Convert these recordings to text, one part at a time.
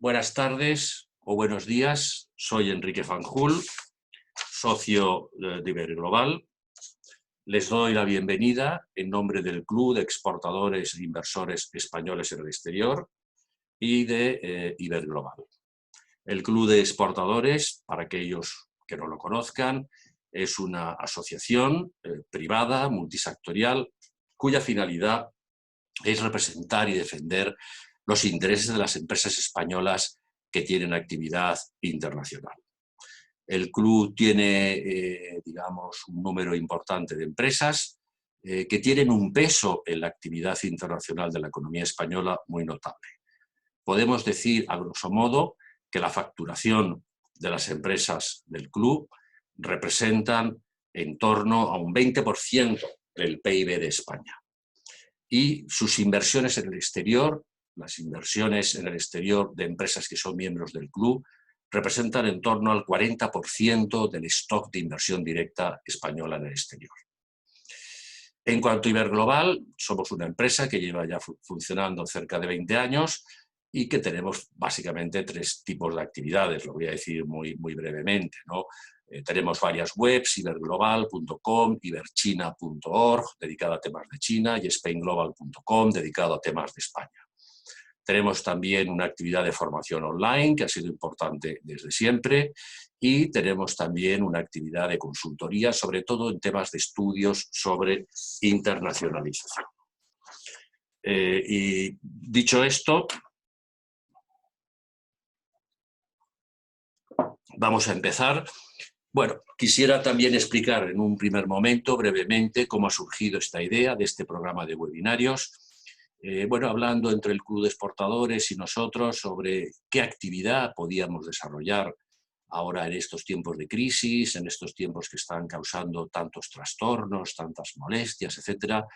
Buenas tardes o buenos días, soy Enrique Fanjul, socio de Iberglobal. Les doy la bienvenida en nombre del Club de Exportadores e Inversores Españoles en el Exterior y de Iberglobal. El Club de Exportadores, para aquellos que no lo conozcan, es una asociación privada, multisectorial, cuya finalidad es representar y defender los intereses de las empresas españolas que tienen actividad internacional. El club tiene, digamos, un número importante de empresas que tienen un peso en la actividad internacional de la economía española muy notable. Podemos decir, a grosso modo, que la facturación de las empresas del club representan en torno a un 20% del PIB de España. Y sus inversiones en el exterior, las inversiones en el exterior de empresas que son miembros del club, representan en torno al 40% del stock de inversión directa española en el exterior. En cuanto a Iberglobal, somos una empresa que lleva ya funcionando cerca de 20 años y que tenemos básicamente tres tipos de actividades, lo voy a decir muy brevemente, ¿no? Tenemos varias webs, iberglobal.com, iberchina.org, dedicada a temas de China, y spainglobal.com, dedicado a temas de España. Tenemos también una actividad de formación online, que ha sido importante desde siempre, y tenemos también una actividad de consultoría, sobre todo en temas de estudios sobre internacionalización. Y dicho esto, vamos a empezar. Bueno, quisiera también explicar en un primer momento, brevemente, cómo ha surgido esta idea de este programa de webinarios. Bueno, hablando entre el Club de Exportadores y nosotros sobre qué actividad podíamos desarrollar ahora en estos tiempos de crisis, en estos tiempos que están causando tantos trastornos, tantas molestias, etcétera.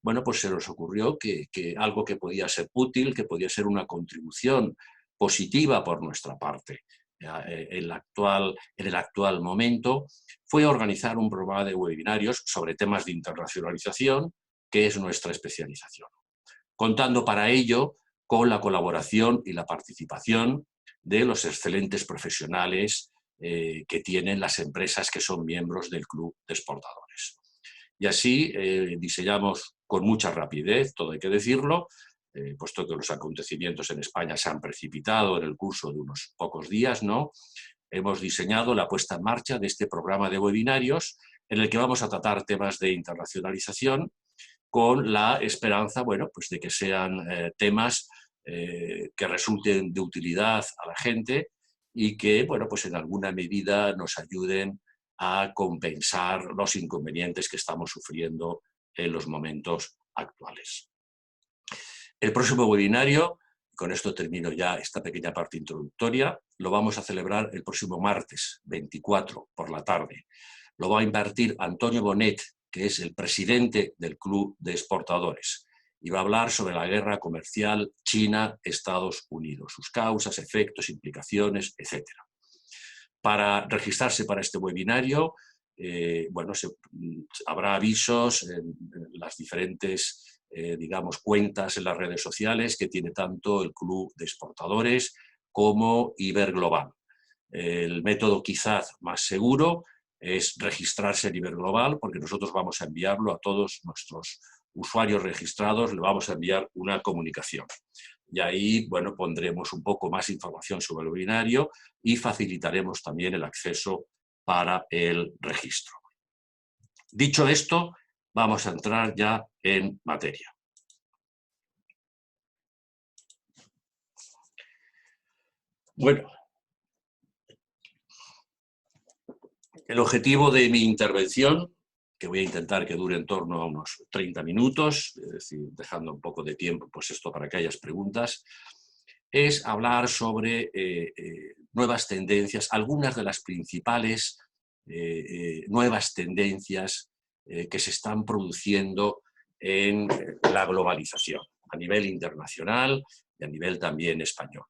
Bueno, pues se nos ocurrió que algo que podía ser útil, que podía ser una contribución positiva por nuestra parte en el actual momento, fue organizar un programa de webinarios sobre temas de internacionalización, que es nuestra especialización, contando para ello con la colaboración y la participación de los excelentes profesionales que tienen las empresas que son miembros del Club de Exportadores. Y así diseñamos con mucha rapidez, todo hay que decirlo, puesto que los acontecimientos en España se han precipitado en el curso de unos pocos días, ¿no? Hemos diseñado la puesta en marcha de este programa de webinarios en el que vamos a tratar temas de internacionalización con la esperanza, bueno, pues de que sean temas que resulten de utilidad a la gente y que, bueno, pues en alguna medida nos ayuden a compensar los inconvenientes que estamos sufriendo en los momentos actuales. El próximo webinario, con esto termino ya esta pequeña parte introductoria, lo vamos a celebrar el próximo martes 24 por la tarde. Lo va a impartir Antonio Bonet, que es el presidente del Club de Exportadores, y va a hablar sobre la guerra comercial China-Estados Unidos, sus causas, efectos, implicaciones, etc. Para registrarse para este webinario, bueno, habrá avisos en las diferentes digamos, cuentas en las redes sociales que tiene tanto el Club de Exportadores como Iberglobal. El método quizás más seguro es registrarse en Iberglobal, porque nosotros vamos a enviarlo a todos nuestros usuarios registrados, le vamos a enviar una comunicación. Y ahí, bueno, pondremos un poco más información sobre el webinario y facilitaremos también el acceso para el registro. Dicho esto, vamos a entrar ya en materia. Bueno, el objetivo de mi intervención, que voy a intentar que dure en torno a unos 30 minutos, es decir, dejando un poco de tiempo pues esto para que haya preguntas, es hablar sobre nuevas tendencias, algunas de las principales nuevas tendencias que se están produciendo en la globalización, a nivel internacional y a nivel también español.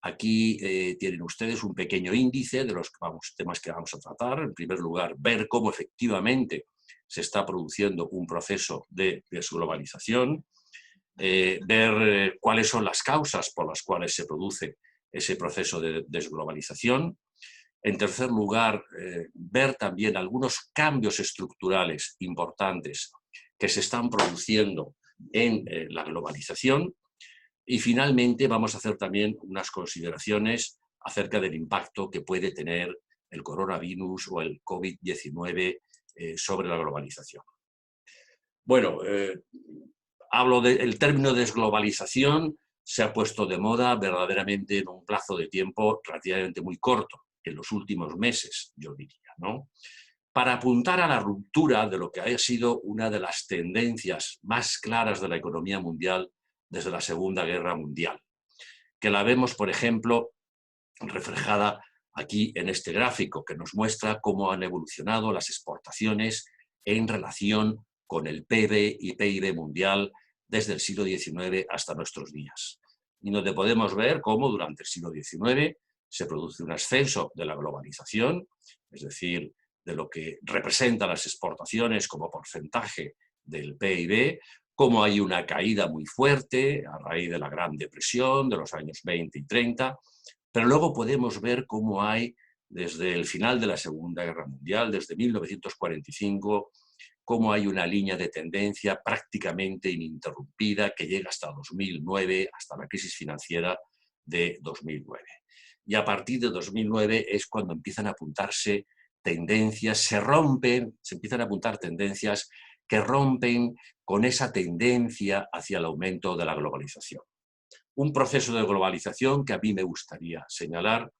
Aquí tienen ustedes un pequeño índice de los temas que vamos a tratar. En primer lugar, ver cómo efectivamente se está produciendo un proceso de desglobalización, ver cuáles son las causas por las cuales se produce ese proceso de desglobalización. En tercer lugar, ver también algunos cambios estructurales importantes que se están produciendo en la globalización. Y finalmente vamos a hacer también unas consideraciones acerca del impacto que puede tener el coronavirus o el COVID-19 sobre la globalización. Bueno, hablo del término desglobalización, se ha puesto de moda verdaderamente en un plazo de tiempo relativamente muy corto, en los últimos meses, yo diría, ¿no? Para apuntar a la ruptura de lo que ha sido una de las tendencias más claras de la economía mundial desde la Segunda Guerra Mundial, que la vemos, por ejemplo, reflejada aquí en este gráfico, que nos muestra cómo han evolucionado las exportaciones en relación con el PIB y PIB mundial desde el siglo XIX hasta nuestros días. Y donde podemos ver cómo durante el siglo XIX se produce un ascenso de la globalización, es decir, de lo que representan las exportaciones como porcentaje del PIB, cómo hay una caída muy fuerte a raíz de la Gran Depresión de los años 20 y 30, pero luego podemos ver cómo hay, desde el final de la Segunda Guerra Mundial, desde 1945, cómo hay una línea de tendencia prácticamente ininterrumpida que llega hasta 2009, hasta la crisis financiera de 2009. Y a partir de 2009 es cuando empiezan a apuntarse tendencias, se empiezan a apuntar tendencias que rompen con esa tendencia hacia el aumento de la globalización. Un proceso de globalización que a mí me gustaría señalar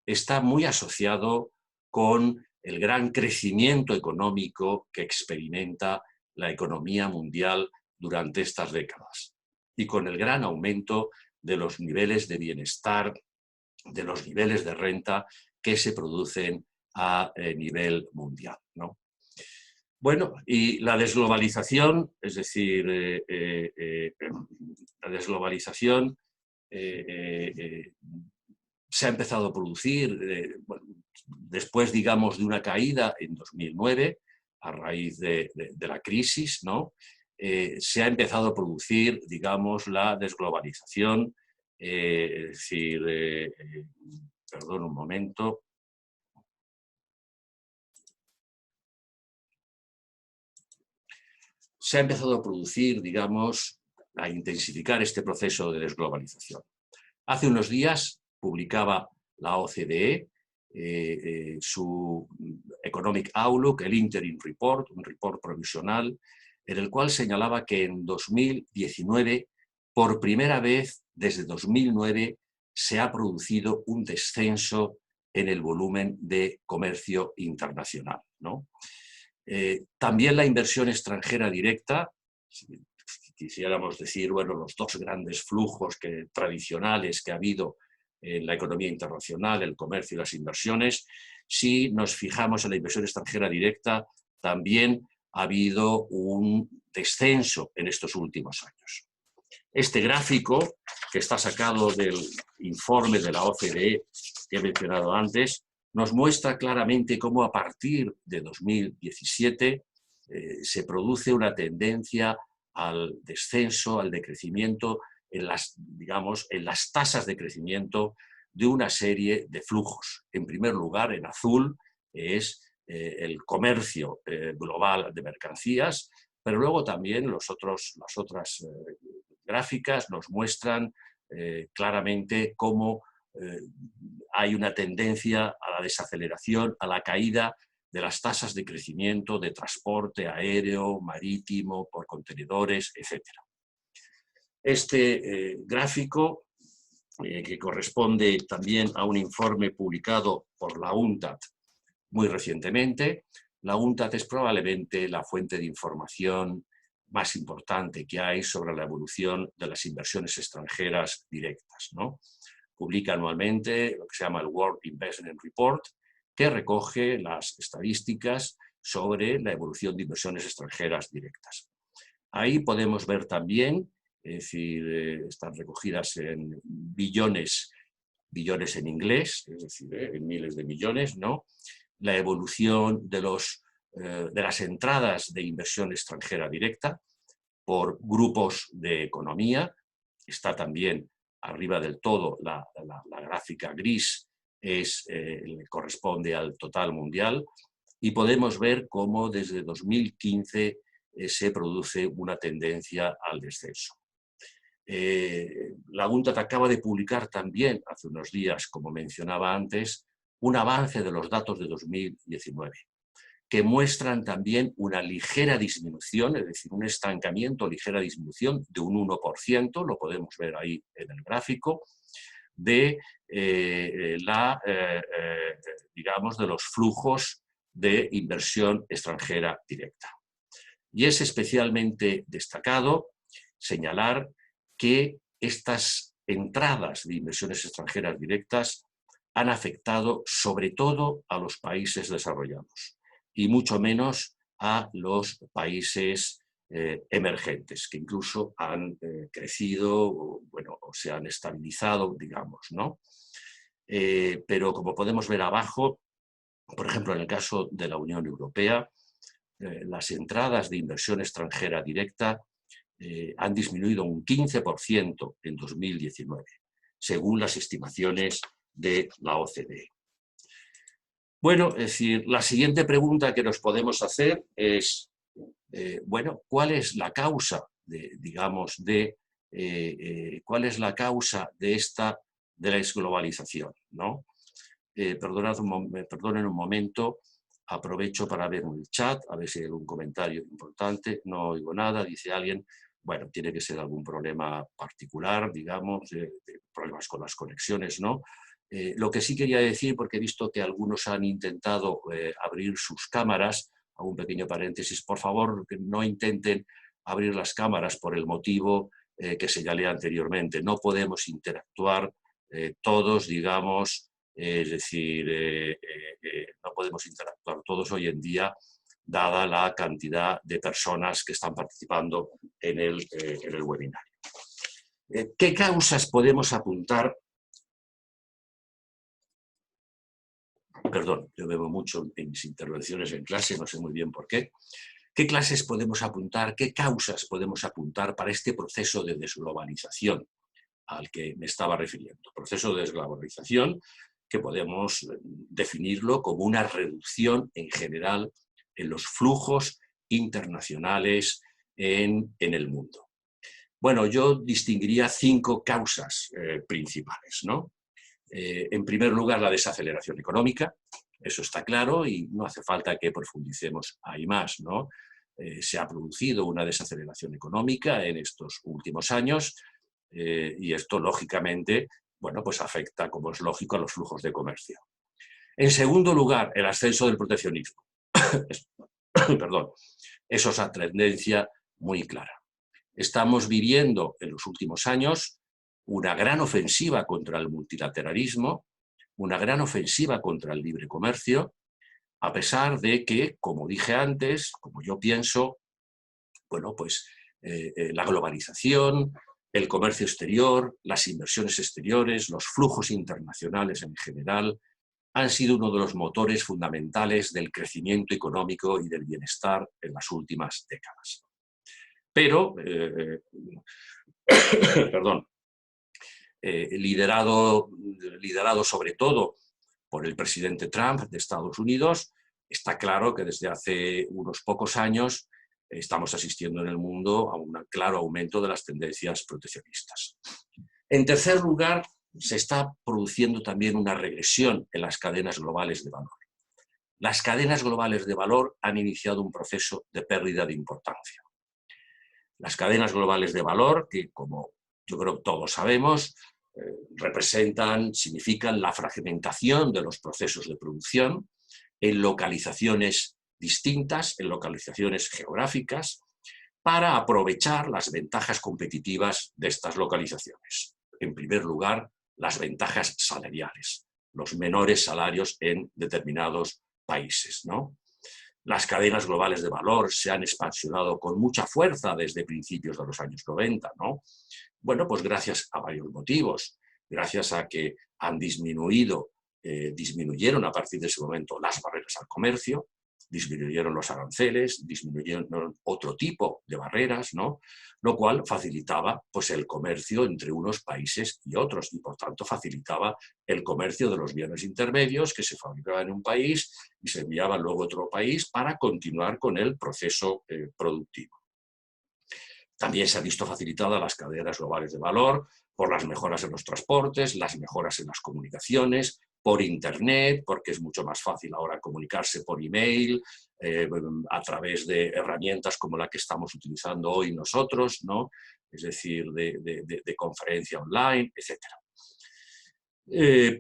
está muy asociado con el gran crecimiento económico que experimenta la economía mundial durante estas décadas y con el gran aumento de los niveles de bienestar, de los niveles de renta que se producen a nivel mundial, ¿no? Bueno, y la desglobalización, es decir, la desglobalización se ha empezado a producir bueno, después, digamos, de una caída en 2009, a raíz de la crisis, ¿no? Se ha empezado a producir, digamos, la desglobalización, es decir, perdón un momento. Se ha empezado a producir, digamos, a intensificar este proceso de desglobalización. Hace unos días publicaba la OCDE su Economic Outlook, el Interim Report, un report provisional, en el cual señalaba que en 2019, por primera vez desde 2009, se ha producido un descenso en el volumen de comercio internacional, ¿no? También la inversión extranjera directa, si quisiéramos decir, bueno, los dos grandes flujos tradicionales que ha habido en la economía internacional, el comercio y las inversiones, si nos fijamos en la inversión extranjera directa, también ha habido un descenso en estos últimos años. Este gráfico, que está sacado del informe de la OCDE que he mencionado antes, nos muestra claramente cómo a partir de 2017 se produce una tendencia al descenso, al decrecimiento en las tasas de crecimiento de una serie de flujos. En primer lugar, en azul es el comercio global de mercancías, pero luego también las otras gráficas nos muestran claramente cómo hay una tendencia a la desaceleración, a la caída de las tasas de crecimiento de transporte aéreo, marítimo, por contenedores, etc. Este gráfico, que corresponde también a un informe publicado por la UNCTAD muy recientemente. La UNCTAD es probablemente la fuente de información más importante que hay sobre la evolución de las inversiones extranjeras directas, ¿no? Publica anualmente lo que se llama el World Investment Report, que recoge las estadísticas sobre la evolución de inversiones extranjeras directas. Ahí podemos ver también, es decir, están recogidas en billones en inglés, es decir, en miles de millones, ¿no? La evolución de las entradas de inversión extranjera directa por grupos de economía. Está también arriba del todo, la gráfica gris corresponde al total mundial, y podemos ver cómo desde 2015 se produce una tendencia al descenso. La UNCTAD acaba de publicar también, hace unos días, como mencionaba antes, un avance de los datos de 2019, que muestran también una ligera disminución, es decir, un estancamiento, ligera disminución de un 1%, lo podemos ver ahí en el gráfico, de digamos, de los flujos de inversión extranjera directa. Y es especialmente destacado señalar que estas entradas de inversiones extranjeras directas han afectado sobre todo a los países desarrollados y mucho menos a los países emergentes, que incluso han crecido, bueno, o se han estabilizado, digamos, ¿no? Pero como podemos ver abajo, por ejemplo, en el caso de la Unión Europea, las entradas de inversión extranjera directa han disminuido un 15% en 2019, según las estimaciones de la OCDE. Bueno, es decir, la siguiente pregunta que nos podemos hacer es, bueno, ¿cuál es la causa cuál es la causa de la desglobalización, ¿no? Perdonen un momento, aprovecho para ver el chat, a ver si hay algún comentario importante. No oigo nada, dice alguien. Bueno, tiene que ser algún problema particular, digamos, de problemas con las conexiones, ¿no? Lo que sí quería decir, porque he visto que algunos han intentado abrir sus cámaras, hago un pequeño paréntesis, por favor, que no intenten abrir las cámaras por el motivo que señalé anteriormente. No podemos interactuar todos, digamos, es decir, no podemos interactuar todos hoy en día, dada la cantidad de personas que están participando en el webinario. ¿Qué causas podemos apuntar? Perdón, yo bebo mucho en mis intervenciones en clase, no sé muy bien por qué. ¿Qué clases podemos apuntar, qué causas podemos apuntar para este proceso de desglobalización al que me estaba refiriendo? Proceso de desglobalización que podemos definirlo como una reducción en general en los flujos internacionales en el mundo. Bueno, yo distinguiría 5 causas principales, ¿no? En primer lugar, la desaceleración económica, eso está claro y no hace falta que profundicemos ahí más, ¿no? Se ha producido una desaceleración económica en estos últimos años y esto, lógicamente, bueno, pues afecta, como es lógico, a los flujos de comercio. En segundo lugar, el ascenso del proteccionismo. Perdón, eso es una tendencia muy clara. Estamos viviendo en los últimos años una gran ofensiva contra el multilateralismo, una gran ofensiva contra el libre comercio, a pesar de que, como dije antes, como yo pienso, bueno, pues la globalización, el comercio exterior, las inversiones exteriores, los flujos internacionales en general, han sido uno de los motores fundamentales del crecimiento económico y del bienestar en las últimas décadas. Pero, perdón, liderado sobre todo por el presidente Trump de Estados Unidos, está claro que desde hace unos pocos años estamos asistiendo en el mundo a un claro aumento de las tendencias proteccionistas. En tercer lugar, se está produciendo también una regresión en las cadenas globales de valor. Las cadenas globales de valor han iniciado un proceso de pérdida de importancia. Las cadenas globales de valor, que como yo creo que todos sabemos, significan la fragmentación de los procesos de producción en localizaciones distintas, en localizaciones geográficas, para aprovechar las ventajas competitivas de estas localizaciones. En primer lugar, las ventajas salariales, los menores salarios en determinados países, ¿no? Las cadenas globales de valor se han expansionado con mucha fuerza desde principios de los años 90, ¿no? Bueno, pues gracias a varios motivos, gracias a que han disminuyeron a partir de ese momento las barreras al comercio, disminuyeron los aranceles, disminuyeron otro tipo de barreras, ¿no? Lo cual facilitaba pues, el comercio entre unos países y otros y por tanto facilitaba el comercio de los bienes intermedios que se fabricaban en un país y se enviaban luego a otro país para continuar con el proceso productivo. También se ha visto facilitada las cadenas globales de valor por las mejoras en los transportes, las mejoras en las comunicaciones, por Internet, porque es mucho más fácil ahora comunicarse por email, a través de herramientas como la que estamos utilizando hoy nosotros, ¿no? Es decir, de conferencia online, etc.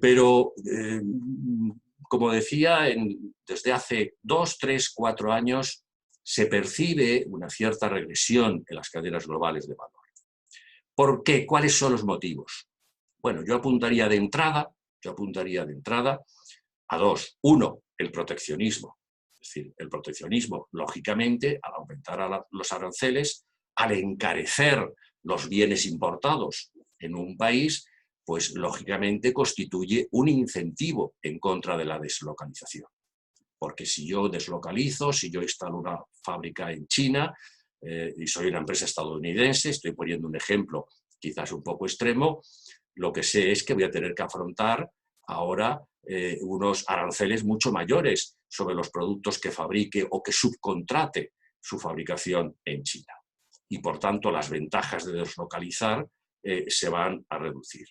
Pero, como decía, desde hace 2, 3, 4 años se percibe una cierta regresión en las cadenas globales de valor. ¿Por qué? ¿Cuáles son los motivos? Bueno, yo apuntaría de entrada a dos. Uno, el proteccionismo. Es decir, el proteccionismo, lógicamente, al aumentar los aranceles, al encarecer los bienes importados en un país, pues lógicamente constituye un incentivo en contra de la deslocalización. Porque si yo deslocalizo, si yo instalo una fábrica en China y soy una empresa estadounidense, estoy poniendo un ejemplo quizás un poco extremo, lo que sé es que voy a tener que afrontar ahora unos aranceles mucho mayores sobre los productos que fabrique o que subcontrate su fabricación en China. Y por tanto las ventajas de deslocalizar se van a reducir.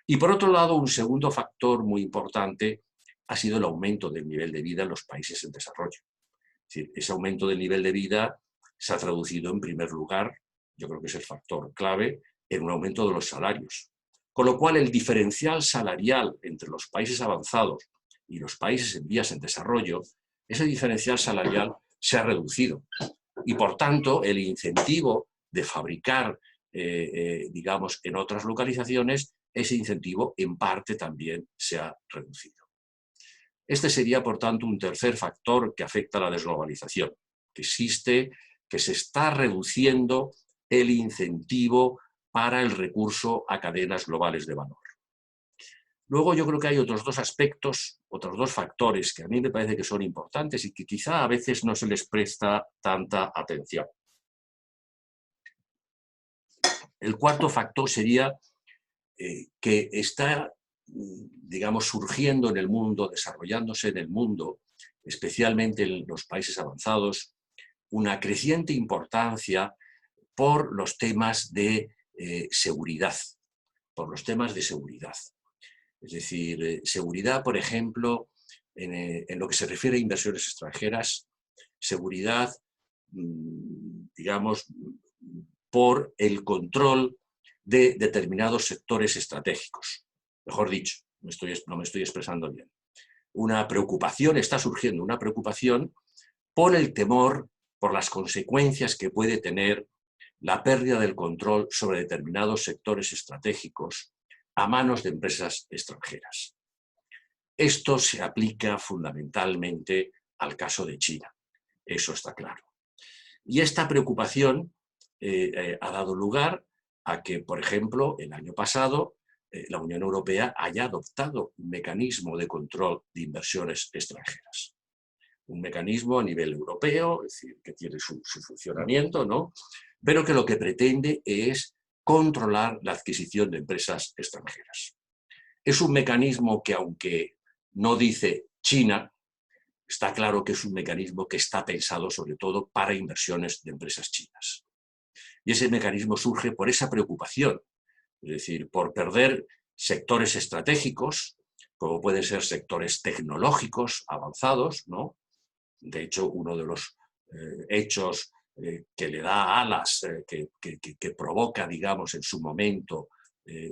Y por otro lado, un segundo factor muy importante ha sido el aumento del nivel de vida en los países en desarrollo. Es decir, ese aumento del nivel de vida se ha traducido en primer lugar, yo creo que es el factor clave, en un aumento de los salarios. Con lo cual el diferencial salarial entre los países avanzados y los países en vías en desarrollo, ese diferencial salarial se ha reducido. Y por tanto el incentivo de fabricar, digamos, en otras localizaciones, ese incentivo en parte también se ha reducido. Este sería, por tanto, un tercer factor que afecta a la desglobalización, que existe, que se está reduciendo el incentivo para el recurso a cadenas globales de valor. Luego yo creo que hay otros dos aspectos, otros dos factores que a mí me parece que son importantes y que quizá a veces no se les presta tanta atención. El cuarto factor sería que está, digamos, surgiendo en el mundo, desarrollándose en el mundo, especialmente en los países avanzados, una creciente importancia por los temas de seguridad, por los temas de seguridad. Es decir, seguridad, por ejemplo, en lo que se refiere a inversiones extranjeras, seguridad, digamos, por el control de determinados sectores estratégicos. Mejor dicho, no me estoy expresando bien. Una preocupación, está surgiendo una preocupación por el temor, por las consecuencias que puede tener la pérdida del control sobre determinados sectores estratégicos a manos de empresas extranjeras. Esto se aplica fundamentalmente al caso de China, eso está claro. Y esta preocupación ha dado lugar a que, por ejemplo, el año pasado la Unión Europea haya adoptado un mecanismo de control de inversiones extranjeras. Un mecanismo a nivel europeo, es decir, que tiene su funcionamiento, ¿no? Pero que lo que pretende es controlar la adquisición de empresas extranjeras. Es un mecanismo que, aunque no dice China, está claro que es un mecanismo que está pensado sobre todo para inversiones de empresas chinas. Y ese mecanismo surge por esa preocupación, es decir, por perder sectores estratégicos, como pueden ser sectores tecnológicos avanzados, ¿no? De hecho, uno de los hechos que le da alas, que provoca, digamos, en su momento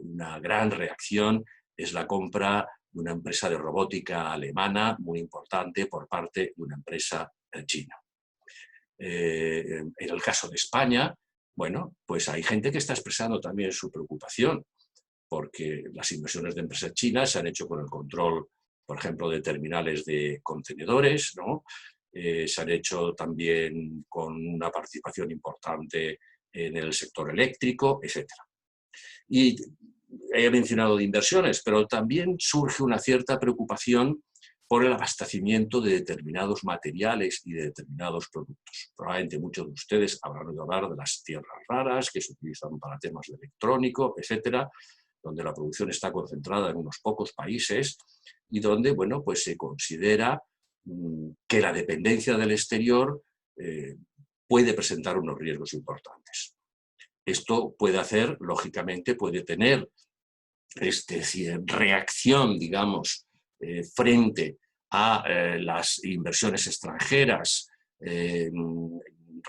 una gran reacción, es la compra de una empresa de robótica alemana muy importante por parte de una empresa china. En el caso de España, bueno, pues hay gente que está expresando también su preocupación, porque las inversiones de empresas chinas se han hecho con el control, por ejemplo, de terminales de contenedores, ¿no? Se han hecho también con una participación importante en el sector eléctrico, etc. Y he mencionado de inversiones, pero también surge una cierta preocupación por el abastecimiento de determinados materiales y de determinados productos. Probablemente muchos de ustedes habrán oído hablar de las tierras raras que se utilizan para temas de electrónico, etcétera, donde la producción está concentrada en unos pocos países y donde, bueno, pues se considera que la dependencia del exterior puede presentar unos riesgos importantes. Esto puede hacer, lógicamente, puede tener reacción, digamos, frente a las inversiones extranjeras,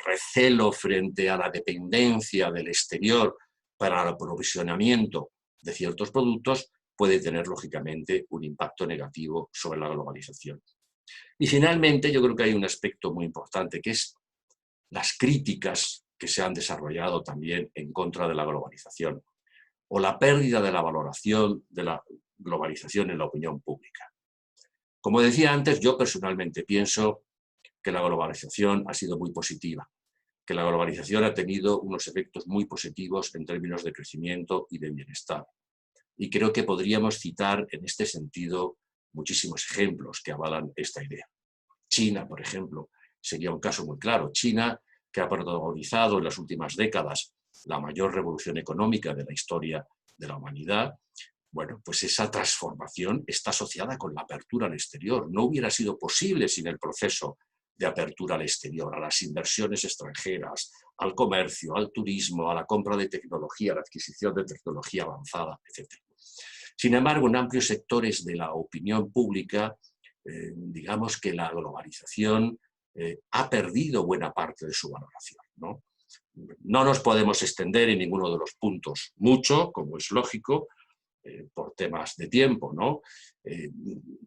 recelo frente a la dependencia del exterior para el aprovisionamiento de ciertos productos, puede tener, lógicamente, un impacto negativo sobre la globalización. Y finalmente, yo creo que hay un aspecto muy importante, que es las críticas que se han desarrollado también en contra de la globalización, o la pérdida de la valoración de la globalización en la opinión pública. Como decía antes, yo personalmente pienso que la globalización ha sido muy positiva, que la globalización ha tenido unos efectos muy positivos en términos de crecimiento y de bienestar. Y creo que podríamos citar en este sentido muchísimos ejemplos que avalan esta idea. China, por ejemplo, sería un caso muy claro. China, que ha protagonizado en las últimas décadas la mayor revolución económica de la historia de la humanidad, bueno, pues esa transformación está asociada con la apertura al exterior. No hubiera sido posible sin el proceso de apertura al exterior, a las inversiones extranjeras, al comercio, al turismo, a la compra de tecnología, a la adquisición de tecnología avanzada, etc. Sin embargo, en amplios sectores de la opinión pública, digamos que la globalización ha perdido buena parte de su valoración, ¿no? No nos podemos extender en ninguno de los puntos mucho, como es lógico, por temas de tiempo, ¿no?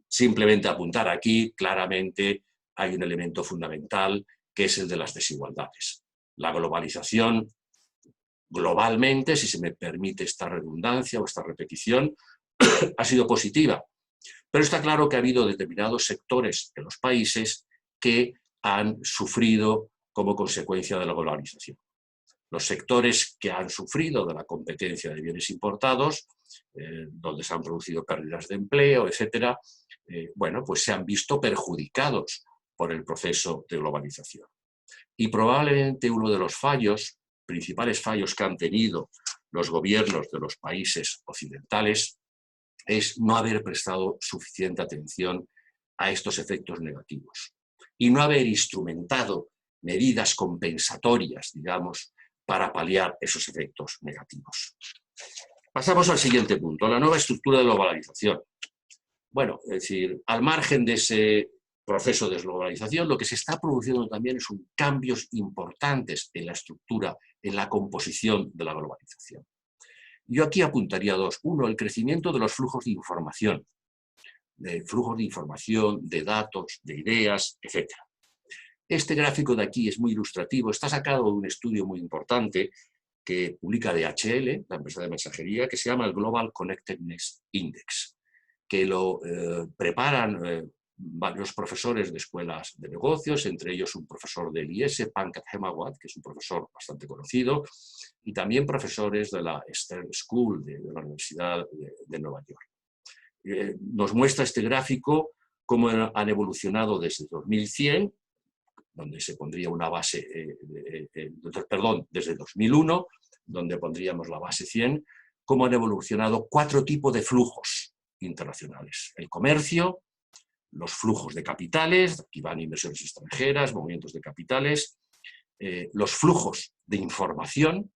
Simplemente apuntar aquí, claramente hay un elemento fundamental que es el de las desigualdades. La globalización, globalmente, si se me permite esta redundancia o esta repetición, ha sido positiva, pero está claro que ha habido determinados sectores en los países que han sufrido como consecuencia de la globalización. Los sectores que han sufrido de la competencia de bienes importados, donde se han producido pérdidas de empleo, etcétera, bueno, pues se han visto perjudicados por el proceso de globalización. Y probablemente uno de los principales fallos que han tenido los gobiernos de los países occidentales es no haber prestado suficiente atención a estos efectos negativos y no haber instrumentado medidas compensatorias, digamos, para paliar esos efectos negativos. Pasamos al siguiente punto, la nueva estructura de globalización. Bueno, es decir, al margen de ese proceso de desglobalización, lo que se está produciendo también son cambios importantes en la estructura, en la composición de la globalización. Yo aquí apuntaría dos. Uno, el crecimiento de los flujos de información, de datos, de ideas, etc. Este gráfico de aquí es muy ilustrativo, está sacado de un estudio muy importante que publica DHL, la empresa de mensajería, que se llama el Global Connectedness Index, que lo preparan varios profesores de escuelas de negocios, entre ellos un profesor del IES, Pankaj Hemawat, que es un profesor bastante conocido, y también profesores de la Stern School de la Universidad de Nueva York. Nos muestra este gráfico cómo han evolucionado desde 2100, donde se pondría una base, desde 2001, donde pondríamos la base 100, cómo han evolucionado 4 tipos de flujos internacionales. El comercio, los flujos de capitales, aquí van inversiones extranjeras, movimientos de capitales, los flujos de información,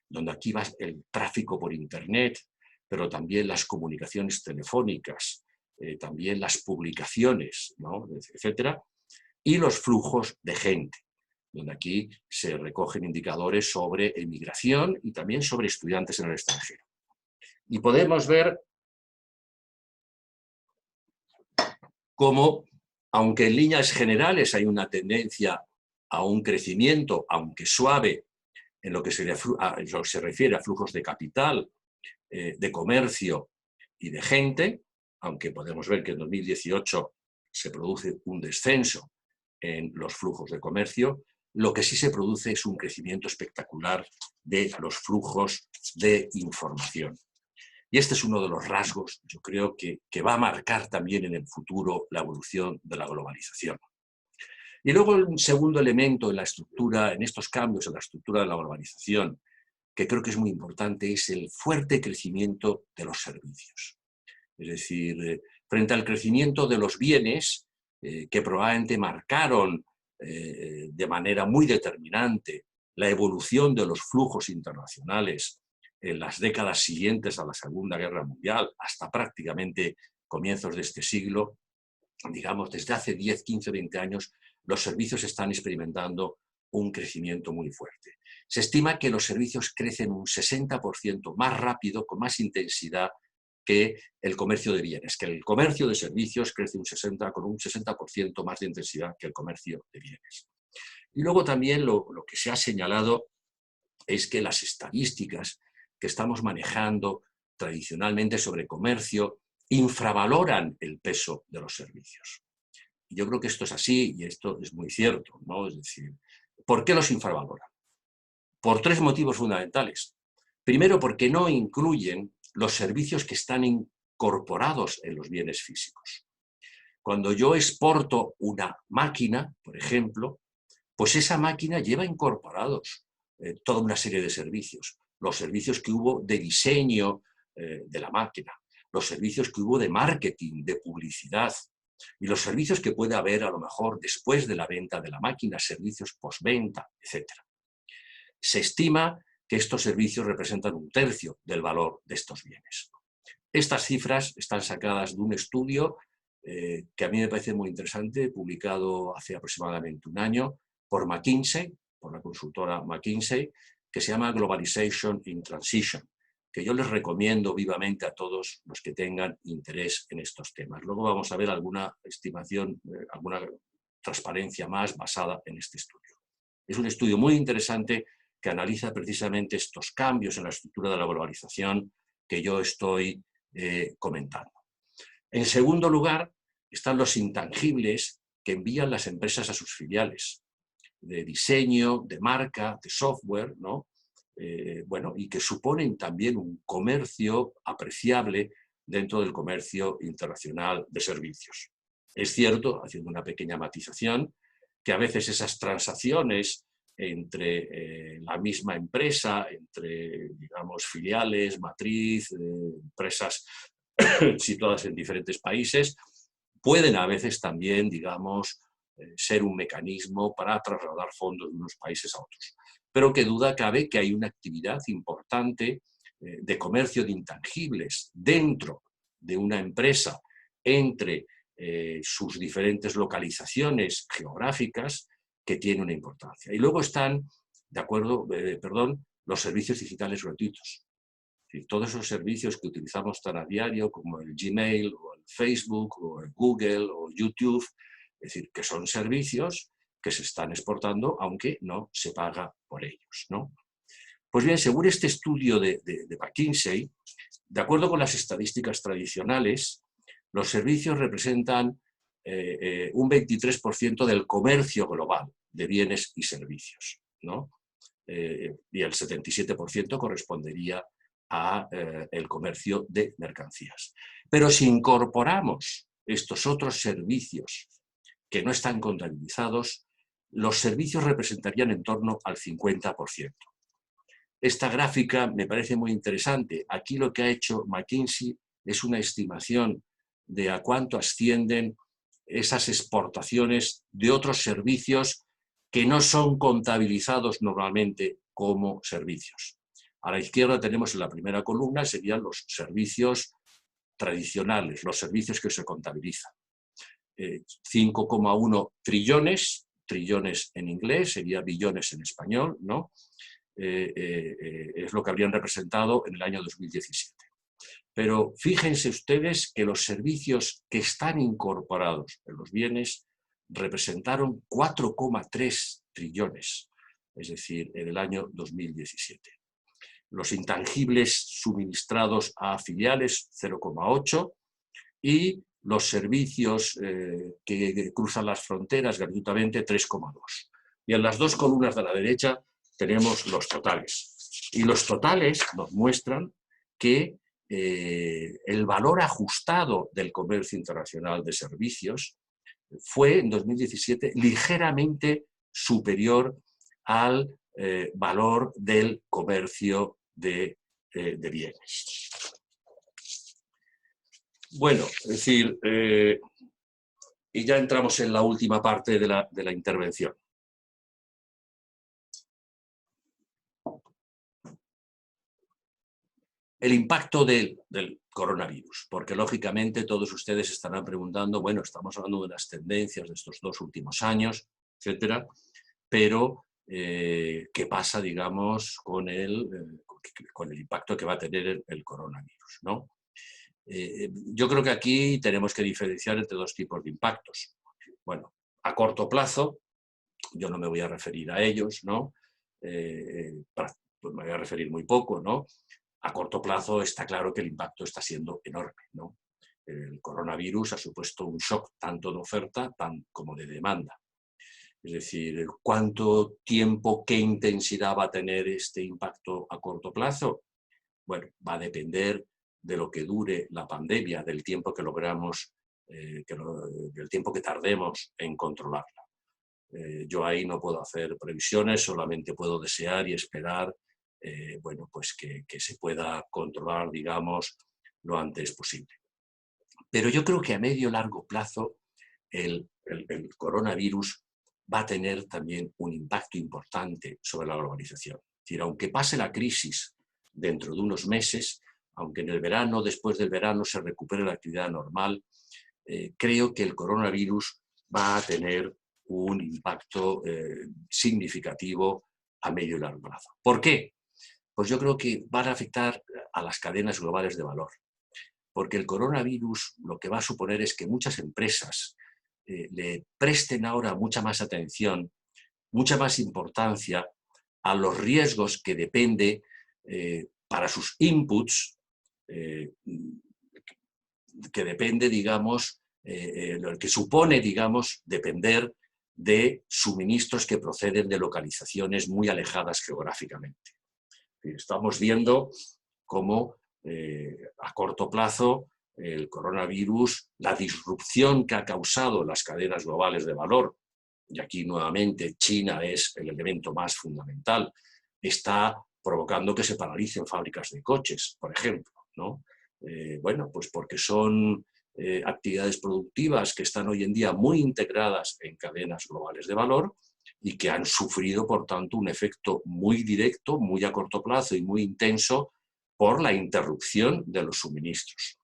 donde aquí va el tráfico por Internet, pero también las comunicaciones telefónicas, también las publicaciones, ¿no?, etcétera, y los flujos de gente, donde aquí se recogen indicadores sobre emigración y también sobre estudiantes en el extranjero. Y podemos ver cómo, aunque en líneas generales hay una tendencia a un crecimiento, aunque suave, en lo que se refiere a flujos de capital, de comercio y de gente, aunque podemos ver que en 2018 se produce un descenso en los flujos de comercio, lo que sí se produce es un crecimiento espectacular de los flujos de información. Y este es uno de los rasgos, yo creo, que va a marcar también en el futuro la evolución de la globalización. Y luego un segundo elemento en la estructura, en estos cambios en la estructura de la globalización, que creo que es muy importante, es el fuerte crecimiento de los servicios. Es decir, frente al crecimiento de los bienes, que probablemente marcaron de manera muy determinante la evolución de los flujos internacionales en las décadas siguientes a la Segunda Guerra Mundial, hasta prácticamente comienzos de este siglo, digamos, desde hace 10, 15, 20 años, los servicios están experimentando un crecimiento muy fuerte. Se estima que los servicios crecen un 60% más rápido, con más intensidad que el comercio de bienes, que el comercio de servicios crece con un 60% más de intensidad que el comercio de bienes. Y luego también lo que se ha señalado es que las estadísticas que estamos manejando tradicionalmente sobre comercio infravaloran el peso de los servicios. Yo creo que esto es así y esto es muy cierto, ¿no? Es decir, ¿por qué los infravaloran? Por tres motivos fundamentales. Primero, porque no incluyen los servicios que están incorporados en los bienes físicos. Cuando yo exporto una máquina, por ejemplo, pues esa máquina lleva incorporados toda una serie de servicios. Los servicios que hubo de diseño de la máquina, los servicios que hubo de marketing, de publicidad, y los servicios que puede haber a lo mejor después de la venta de la máquina, servicios postventa, etc. Se estima que estos servicios representan un tercio del valor de estos bienes. Estas cifras están sacadas de un estudio que a mí me parece muy interesante, publicado hace aproximadamente un año por McKinsey, por la consultora McKinsey, que se llama Globalization in Transition, que yo les recomiendo vivamente a todos los que tengan interés en estos temas. Luego vamos a ver alguna estimación, alguna transparencia más basada en este estudio. Es un estudio muy interesante que analiza precisamente estos cambios en la estructura de la globalización que yo estoy comentando. En segundo lugar, están los intangibles que envían las empresas a sus filiales, de diseño, de marca, de software, ¿no? Bueno, y que suponen también un comercio apreciable dentro del comercio internacional de servicios. Es cierto, haciendo una pequeña matización, que a veces esas transacciones entre la misma empresa, entre, digamos, filiales, matriz, empresas situadas en diferentes países, pueden a veces también, digamos, ser un mecanismo para trasladar fondos de unos países a otros. Pero qué duda cabe que hay una actividad importante de comercio de intangibles dentro de una empresa entre sus diferentes localizaciones geográficas que tiene una importancia. Y luego están, de acuerdo, los servicios digitales gratuitos. Es decir, todos esos servicios que utilizamos tan a diario como el Gmail o el Facebook o el Google o YouTube, es decir, que son servicios que se están exportando aunque no se paga por ellos, ¿no? Pues bien, según este estudio de McKinsey, de acuerdo con las estadísticas tradicionales, los servicios representan un 23% del comercio global de bienes y servicios, ¿no? Y el 77% correspondería al comercio de mercancías. Pero si incorporamos estos otros servicios que no están contabilizados, los servicios representarían en torno al 50%. Esta gráfica me parece muy interesante. Aquí lo que ha hecho McKinsey es una estimación de a cuánto ascienden esas exportaciones de otros servicios que no son contabilizados normalmente como servicios. A la izquierda tenemos en la primera columna, serían los servicios tradicionales, los servicios que se contabilizan. 5,1 trillones, trillones en inglés, sería billones en español, ¿no? Es lo que habrían representado en el año 2017. Pero fíjense ustedes que los servicios que están incorporados en los bienes representaron 4,3 trillones, es decir, en el año 2017. Los intangibles suministrados a filiales, 0,8, y los servicios que cruzan las fronteras gratuitamente, 3,2. Y en las dos columnas de la derecha tenemos los totales. Y los totales nos muestran que el valor ajustado del comercio internacional de servicios fue en 2017 ligeramente superior al valor del comercio de bienes. Bueno, es decir, y ya entramos en la última parte de la intervención. El impacto del coronavirus, porque lógicamente todos ustedes estarán preguntando, bueno, estamos hablando de las tendencias de estos 2 últimos años, etcétera, pero ¿qué pasa, digamos, con el impacto que va a tener el coronavirus, ¿no? Yo creo que aquí tenemos que diferenciar entre 2 tipos de impactos. Bueno, a corto plazo, yo no me voy a referir a ellos, ¿no? Pues me voy a referir muy poco, ¿no? A corto plazo está claro que el impacto está siendo enorme, ¿no? El coronavirus ha supuesto un shock tanto de oferta como de demanda. Es decir, ¿cuánto tiempo, qué intensidad va a tener este impacto a corto plazo? Bueno, va a depender de lo que dure la pandemia, del tiempo que logramos, del tiempo que tardemos en controlarla. Yo ahí no puedo hacer previsiones, solamente puedo desear y esperar bueno, pues que se pueda controlar, digamos, lo antes posible. Pero yo creo que a medio y largo plazo el coronavirus va a tener también un impacto importante sobre la globalización. Es decir, aunque pase la crisis dentro de unos meses, aunque en el verano, después del verano, se recupere la actividad normal, creo que el coronavirus va a tener un impacto significativo a medio y largo plazo. ¿Por qué? Pues yo creo que van a afectar a las cadenas globales de valor, porque el coronavirus lo que va a suponer es que muchas empresas le presten ahora mucha más atención, mucha más importancia a los riesgos que depende para sus inputs, que depende, digamos, que supone, digamos, depender de suministros que proceden de localizaciones muy alejadas geográficamente. Estamos viendo cómo a corto plazo el coronavirus, la disrupción que ha causado las cadenas globales de valor, y aquí nuevamente China es el elemento más fundamental, está provocando que se paralicen fábricas de coches, por ejemplo, ¿no? Bueno, pues porque son actividades productivas que están hoy en día muy integradas en cadenas globales de valor y que han sufrido, por tanto, un efecto muy directo, muy a corto plazo y muy intenso por la interrupción de los suministros.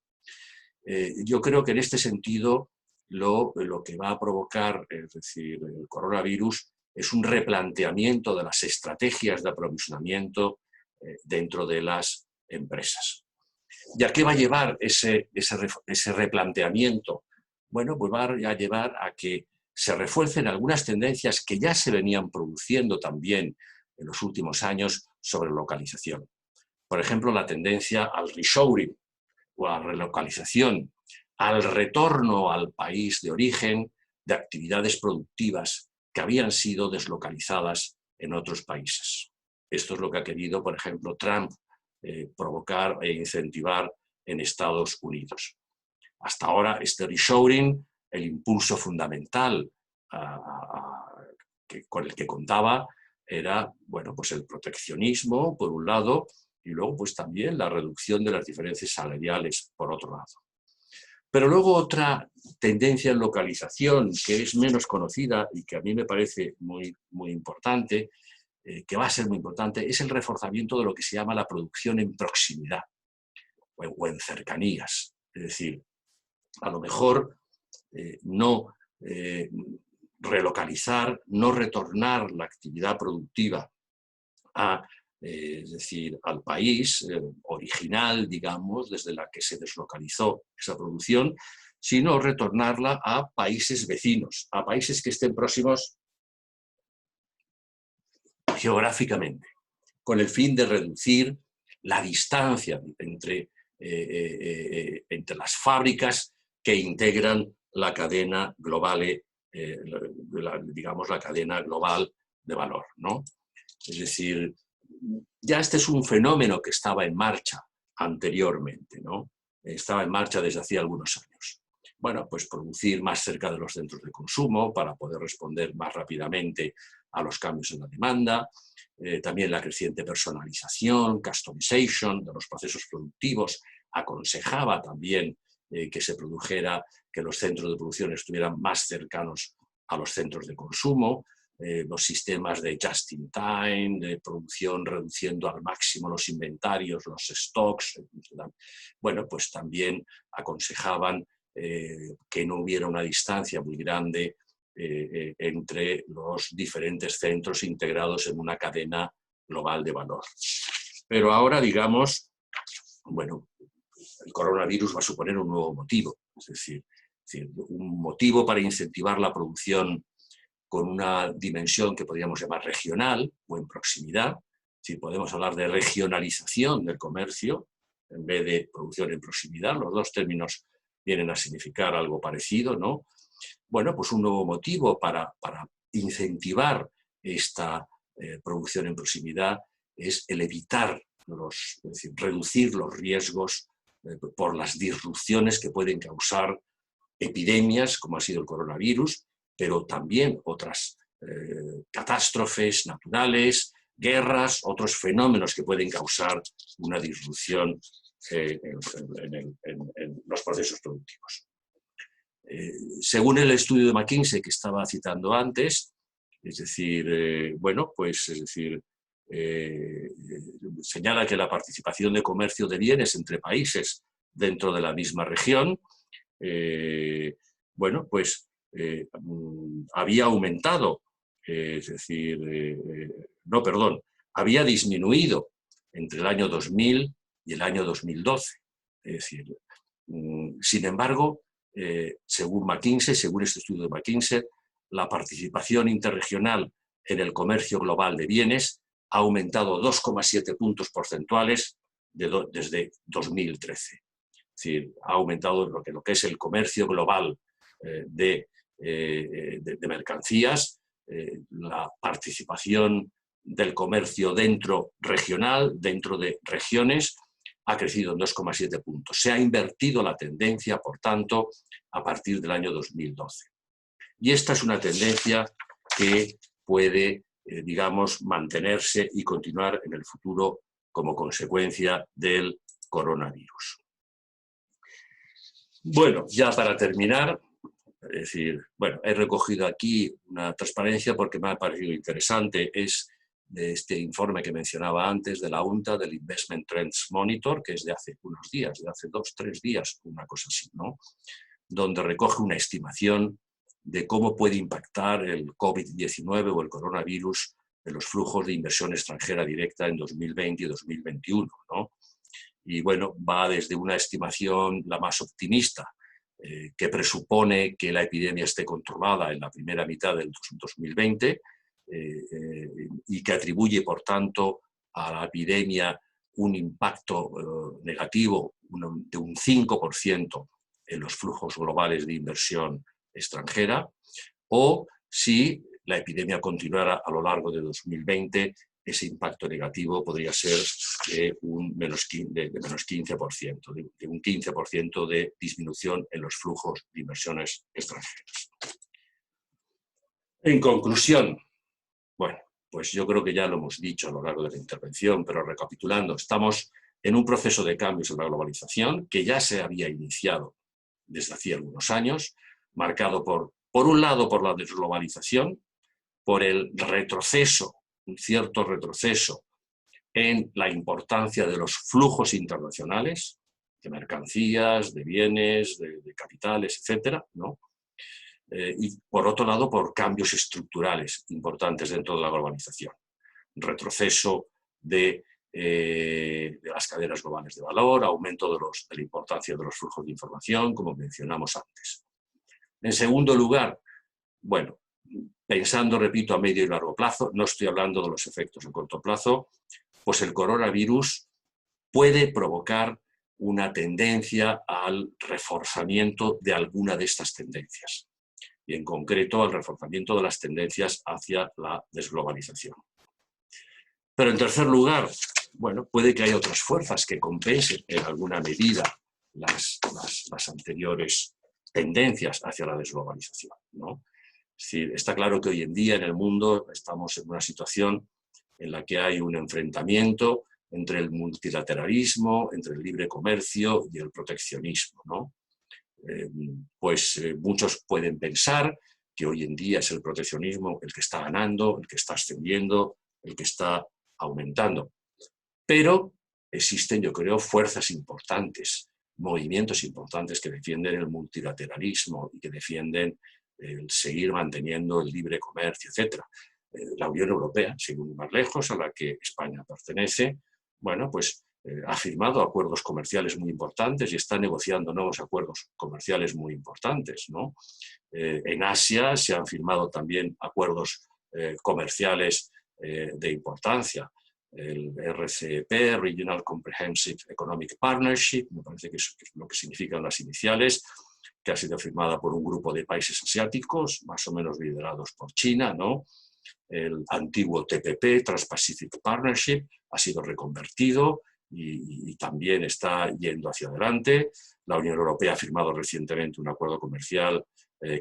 Yo creo que en este sentido lo que va a provocar, es decir, el coronavirus, es un replanteamiento de las estrategias de aprovisionamiento dentro de las empresas. ¿Y a qué va a llevar ese replanteamiento? Bueno, pues va a llevar a que se refuercen algunas tendencias que ya se venían produciendo también en los últimos años sobre localización. Por ejemplo, la tendencia al reshoring o a la relocalización, al retorno al país de origen de actividades productivas que habían sido deslocalizadas en otros países. Esto es lo que ha querido, por ejemplo, Trump provocar e incentivar en Estados Unidos. Hasta ahora, este reshoring, el impulso fundamental con el que contaba era, bueno, pues el proteccionismo, por un lado, y luego pues también la reducción de las diferencias salariales, por otro lado. Pero luego otra tendencia en localización que es menos conocida y que a mí me parece muy, muy importante, que va a ser muy importante, es el reforzamiento de lo que se llama la producción en proximidad o en cercanías. Es decir, a lo mejor no relocalizar, no retornar la actividad productiva es decir, al país original, digamos, desde la que se deslocalizó esa producción, sino retornarla a países vecinos, a países que estén próximos geográficamente, con el fin de reducir la distancia entre las fábricas que integran la cadena global, digamos, la cadena global de valor, ¿no? Es decir, ya este es un fenómeno que estaba en marcha anteriormente, ¿no? Estaba en marcha desde hacía algunos años. Bueno, pues producir más cerca de los centros de consumo para poder responder más rápidamente a los cambios en la demanda, también la creciente personalización, customization de los procesos productivos, aconsejaba también que se produjera, que los centros de producción estuvieran más cercanos a los centros de consumo, los sistemas de just-in-time, de producción reduciendo al máximo los inventarios, los stocks. Bueno, pues también aconsejaban que no hubiera una distancia muy grande entre los diferentes centros integrados en una cadena global de valor. Pero ahora, digamos, bueno, el coronavirus va a suponer un nuevo motivo, es decir, un motivo para incentivar la producción con una dimensión que podríamos llamar regional o en proximidad. Si podemos hablar de regionalización del comercio en vez de producción en proximidad, los dos términos vienen a significar algo parecido, ¿no? Bueno, pues un nuevo motivo para incentivar esta producción en proximidad es el evitar, es decir, reducir los riesgos por las disrupciones que pueden causar epidemias, como ha sido el coronavirus, pero también otras catástrofes naturales, guerras, otros fenómenos que pueden causar una disrupción en los procesos productivos. Según el estudio de McKinsey que estaba citando antes, es decir, bueno, pues es decir, señala que la participación de comercio de bienes entre países dentro de la misma región, bueno, pues había aumentado, es decir, no, perdón, había disminuido entre el año 2000 y el año 2012. Es decir, sin embargo, según McKinsey, según este estudio de McKinsey, la participación interregional en el comercio global de bienes ha aumentado 2,7 puntos porcentuales desde 2013. Es decir, ha aumentado lo que es el comercio global de mercancías, la participación del comercio regional, dentro de regiones, ha crecido en 2,7 puntos. Se ha invertido la tendencia, por tanto, a partir del año 2012. Y esta es una tendencia que puede, digamos, mantenerse y continuar en el futuro como consecuencia del coronavirus. Bueno, ya para terminar, es decir, bueno, he recogido aquí una transparencia porque me ha parecido interesante, es de este informe que mencionaba antes de la UNTA, del Investment Trends Monitor, que es de hace unos días, de hace 2 o 3 días, una cosa así, ¿no? Donde recoge una estimación de cómo puede impactar el COVID-19 o el coronavirus en los flujos de inversión extranjera directa en 2020 y 2021, ¿no? Y bueno, va desde una estimación la más optimista, que presupone que la epidemia esté controlada en la primera mitad del 2020 y que atribuye, por tanto, a la epidemia un impacto negativo de un 5% en los flujos globales de inversión extranjera, o si la epidemia continuara a lo largo de 2020, ese impacto negativo podría ser de un menos 15%, de un 15% de disminución en los flujos de inversiones extranjeras. En conclusión, bueno, pues yo creo que ya lo hemos dicho a lo largo de la intervención, pero recapitulando, estamos en un proceso de cambios en la globalización que ya se había iniciado desde hacía algunos años, marcado por un lado por la desglobalización, por el retroceso, un cierto retroceso en la importancia de los flujos internacionales, de mercancías, de bienes, de capitales, etcétera, ¿no? Y por otro lado por cambios estructurales importantes dentro de la globalización. Retroceso de las cadenas globales de valor, aumento de la importancia de los flujos de información, como mencionamos antes. En segundo lugar, bueno, pensando, repito, a medio y largo plazo, no estoy hablando de los efectos a corto plazo, pues el coronavirus puede provocar una tendencia al reforzamiento de alguna de estas tendencias, y en concreto al reforzamiento de las tendencias hacia la desglobalización. Pero en tercer lugar, bueno, puede que haya otras fuerzas que compensen en alguna medida las anteriores tendencias hacia la desglobalización, ¿no? Es decir, está claro que hoy en día en el mundo estamos en una situación en la que hay un enfrentamiento entre el multilateralismo, entre el libre comercio y el proteccionismo, ¿no? Muchos pueden pensar que hoy en día es el proteccionismo el que está ganando, el que está ascendiendo, el que está aumentando. Pero existen, yo creo, fuerzas importantes, movimientos importantes que defienden el multilateralismo y que defienden el seguir manteniendo el libre comercio, etc. La Unión Europea, sin ir más lejos, a la que España pertenece, bueno, pues ha firmado acuerdos comerciales muy importantes y está negociando nuevos acuerdos comerciales muy importantes, ¿no? En Asia se han firmado también acuerdos comerciales de importancia. El RCEP, Regional Comprehensive Economic Partnership, me parece que es lo que significan las iniciales, que ha sido firmada por un grupo de países asiáticos, más o menos liderados por China, ¿no? El antiguo TPP, Trans-Pacific Partnership, ha sido reconvertido y también está yendo hacia adelante. La Unión Europea ha firmado recientemente un acuerdo comercial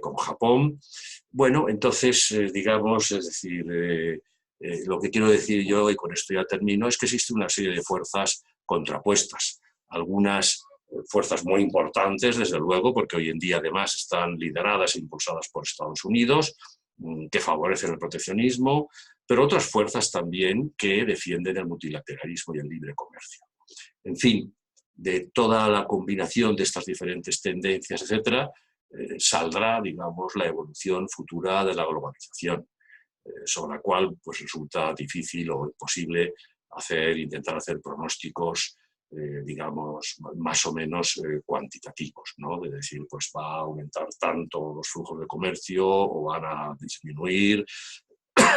con Japón. Bueno, entonces, digamos, es decir, lo que quiero decir yo, y con esto ya termino, es que existe una serie de fuerzas contrapuestas. Algunas fuerzas muy importantes, desde luego, porque hoy en día además están lideradas e impulsadas por Estados Unidos, que favorecen el proteccionismo, pero otras fuerzas también que defienden el multilateralismo y el libre comercio. En fin, de toda la combinación de estas diferentes tendencias, etcétera, saldrá, digamos, la evolución futura de la globalización, sobre la cual pues, resulta difícil o imposible intentar hacer pronósticos, digamos, más o menos cuantitativos, ¿no? De decir, pues va a aumentar tanto los flujos de comercio o van a disminuir,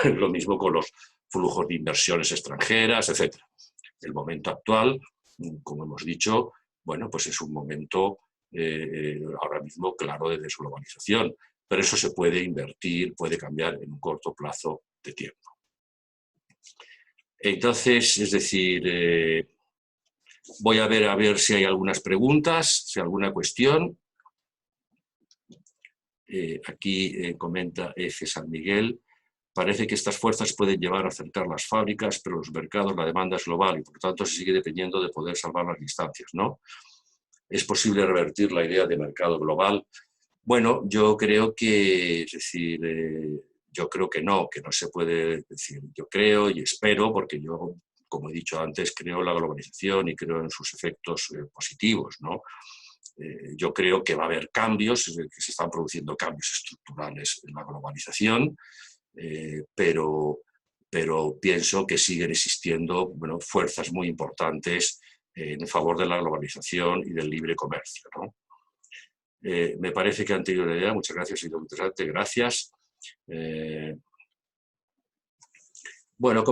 lo mismo con los flujos de inversiones extranjeras, etc. El momento actual, como hemos dicho, bueno, pues es un momento ahora mismo claro de desglobalización, pero eso se puede invertir, puede cambiar en un corto plazo de tiempo. Entonces, es decir, voy a ver si hay algunas preguntas, si hay alguna cuestión. Aquí comenta F. San Miguel, parece que estas fuerzas pueden llevar a acercar las fábricas, pero los mercados, la demanda es global y por tanto se sigue dependiendo de poder salvar las distancias, ¿no? ¿Es posible revertir la idea de mercado global? Bueno, yo creo que, es decir, yo creo que no se puede decir. Yo creo y espero, porque yo, como he dicho antes, creo en la globalización y creo en sus efectos positivos, ¿no? Yo creo que va a haber cambios, que se están produciendo cambios estructurales en la globalización, pero pienso que siguen existiendo, bueno, fuerzas muy importantes en favor de la globalización y del libre comercio, ¿no? Me parece que han tenido una idea. Muchas gracias, ha sido muy interesante. Gracias. Bueno,